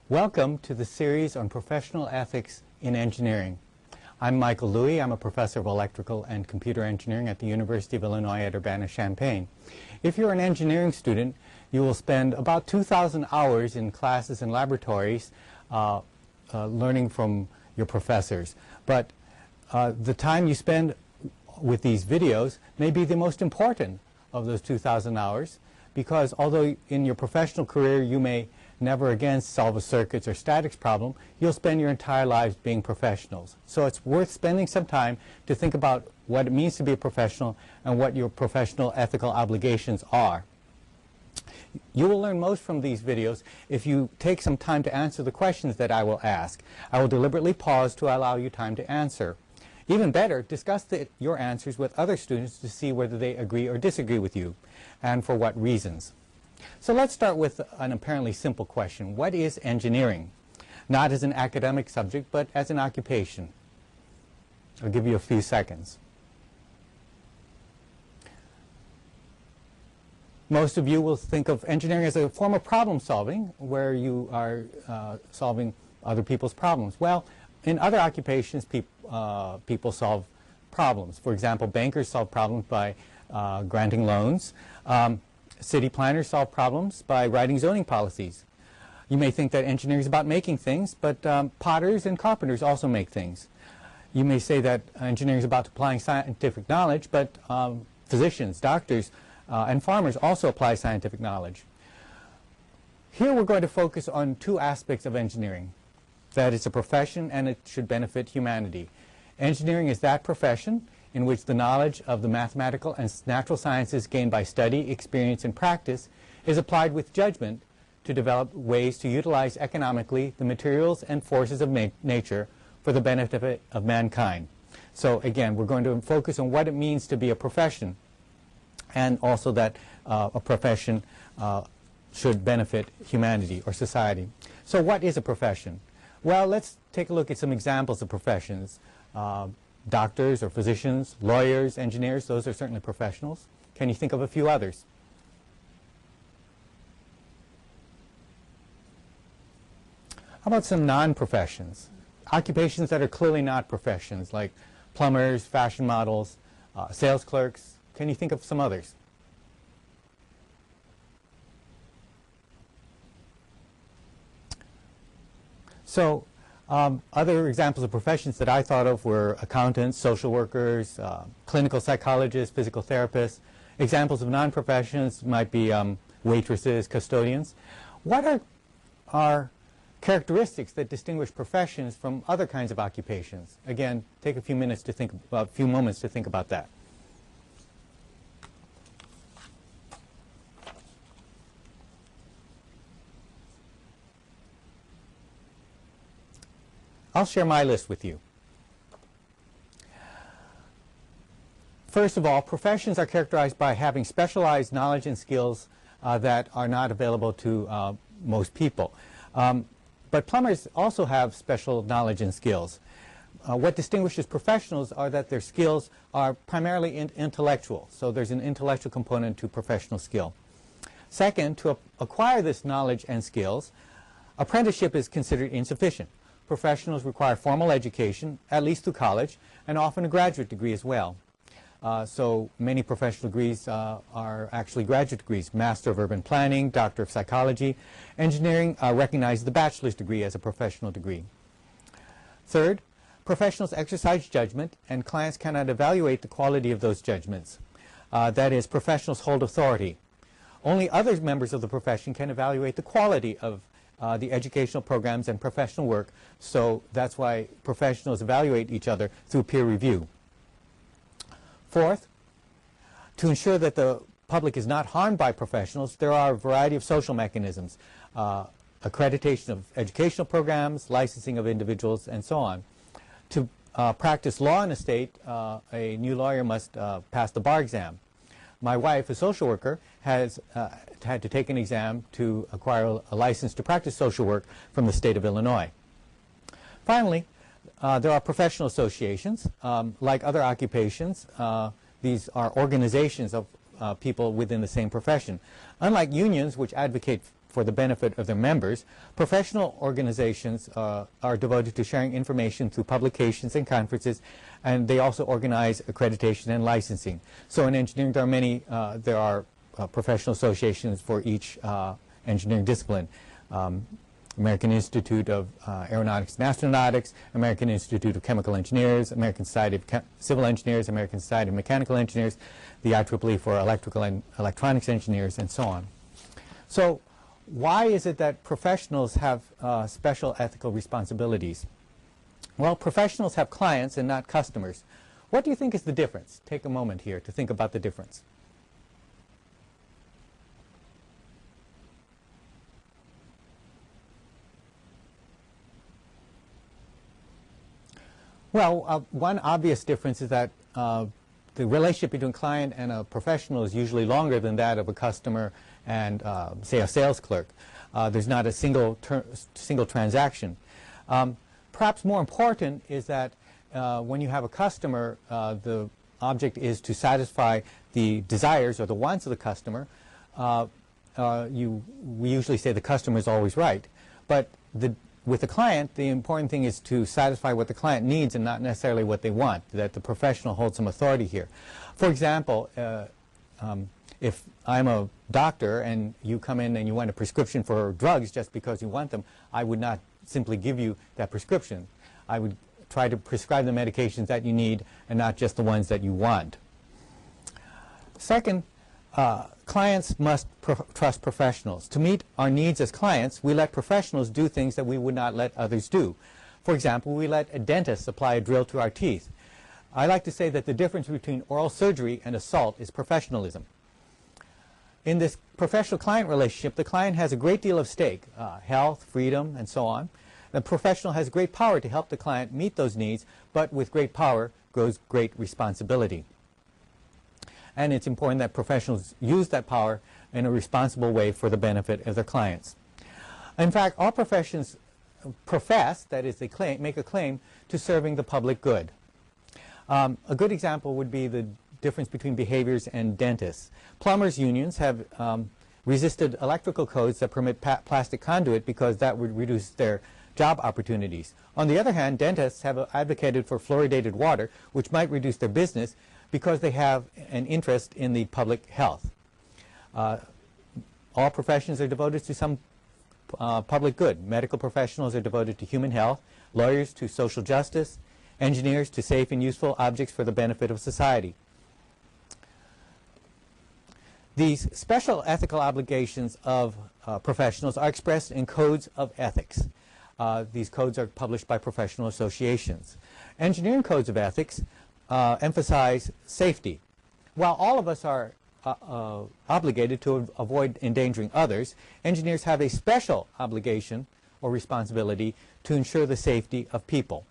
Welcome to the series on professional ethics in engineering. I'm Michael Louie. I'm a professor of electrical and computer engineering at the University of Illinois at Urbana-Champaign. If you're an engineering student, you will spend about 2,000 hours in classes and laboratories learning from your professors. But the time you spend with these videos may be the most important of those 2,000 hours, because although in your professional career you may never again solve a circuits or statics problem, you'll spend your entire lives being professionals. So it's worth spending some time to think about what it means to be a professional and what your professional ethical obligations are. You will learn most from these videos if you take some time to answer the questions that I will ask. I will deliberately pause to allow you time to answer. Even better, discuss your answers with other students to see whether they agree or disagree with you, and for what reasons. So let's start with an apparently simple question. What is engineering? Not as an academic subject, but as an occupation. I'll give you a few seconds. Most of you will think of engineering as a form of problem solving, where you are solving other people's problems. Well, in other occupations, people solve problems. For example, bankers solve problems by granting loans. City planners solve problems by writing zoning policies. You may think that engineering is about making things, but potters and carpenters also make things. You may say that engineering is about applying scientific knowledge, but physicians, doctors, and farmers also apply scientific knowledge. Here we're going to focus on two aspects of engineering. That it's a profession and it should benefit humanity. Engineering is that profession in which the knowledge of the mathematical and natural sciences gained by study, experience, and practice is applied with judgment to develop ways to utilize economically the materials and forces of nature for the benefit of mankind. So again, we're going to focus on what it means to be a profession, and also that a profession should benefit humanity or society. So what is a profession? Well, let's take a look at some examples of professions. Doctors or physicians, lawyers, engineers, those are certainly professionals. Can you think of a few others? How about some non-professions? Occupations that are clearly not professions, like plumbers, fashion models, sales clerks. Can you think of some others? So, other examples of professions that I thought of were accountants, social workers, clinical psychologists, physical therapists. Examples of non-professions might be waitresses, custodians. What are characteristics that distinguish professions from other kinds of occupations? Again, take a few moments to think about that. I'll share my list with you. First of all, professions are characterized by having specialized knowledge and skills that are not available to most people. But plumbers also have special knowledge and skills. What distinguishes professionals are that their skills are primarily intellectual. So there's an intellectual component to professional skill. Second, to acquire this knowledge and skills, apprenticeship is considered insufficient. Professionals require formal education, at least through college, and often a graduate degree as well. So many professional degrees are actually graduate degrees. Master of Urban Planning, Doctor of Psychology. Engineering recognizes the bachelor's degree as a professional degree. Third, professionals exercise judgment, and clients cannot evaluate the quality of those judgments. That is, professionals hold authority. Only other members of the profession can evaluate the quality of the educational programs and professional work, so that's why professionals evaluate each other through peer review. Fourth, to ensure that the public is not harmed by professionals, there are a variety of social mechanisms, accreditation of educational programs, licensing of individuals, and so on. To practice law in a state, a new lawyer must pass the bar exam. My wife, a social worker, has had to take an exam to acquire a license to practice social work from the state of Illinois. Finally, there are professional associations. Like other occupations, these are organizations of people within the same profession. Unlike unions, which advocate for the benefit of their members. Professional organizations are devoted to sharing information through publications and conferences, and they also organize accreditation and licensing. So in engineering, there are professional associations for each engineering discipline. American Institute of Aeronautics and Astronautics, American Institute of Chemical Engineers, American Society of Civil Engineers, American Society of Mechanical Engineers, the IEEE for Electrical and Electronics Engineers, and so on. So why is it that professionals have special ethical responsibilities? Well, professionals have clients and not customers. What do you think is the difference? Take a moment here to think about the difference. Well, one obvious difference is that the relationship between client and a professional is usually longer than that of a customer and, say, a sales clerk. There's not a single transaction. Perhaps more important is that when you have a customer, the object is to satisfy the desires or the wants of the customer. We usually say the customer is always right. But with the client, the important thing is to satisfy what the client needs and not necessarily what they want, that the professional holds some authority here. For example, if I'm a doctor and you come in and you want a prescription for drugs just because you want them, I would not simply give you that prescription. I would try to prescribe the medications that you need and not just the ones that you want. Second, clients must trust professionals. To meet our needs as clients, we let professionals do things that we would not let others do. For example, we let a dentist apply a drill to our teeth. I like to say that the difference between oral surgery and assault is professionalism. In this professional-client relationship, the client has a great deal of stake, health, freedom, and so on. The professional has great power to help the client meet those needs, but with great power goes great responsibility. And it's important that professionals use that power in a responsible way for the benefit of their clients. In fact, all professions profess, that is, they make a claim to serving the public good. A good example would be the difference between behaviors and dentists. Plumbers' unions have resisted electrical codes that permit plastic conduit because that would reduce their job opportunities. On the other hand, dentists have advocated for fluoridated water, which might reduce their business because they have an interest in the public health. All professions are devoted to some public good. Medical professionals are devoted to human health, lawyers to social justice, engineers to safe and useful objects for the benefit of society. These special ethical obligations of professionals are expressed in codes of ethics. These codes are published by professional associations. Engineering codes of ethics emphasize safety. While all of us are obligated to avoid endangering others, engineers have a special obligation or responsibility to ensure the safety of people.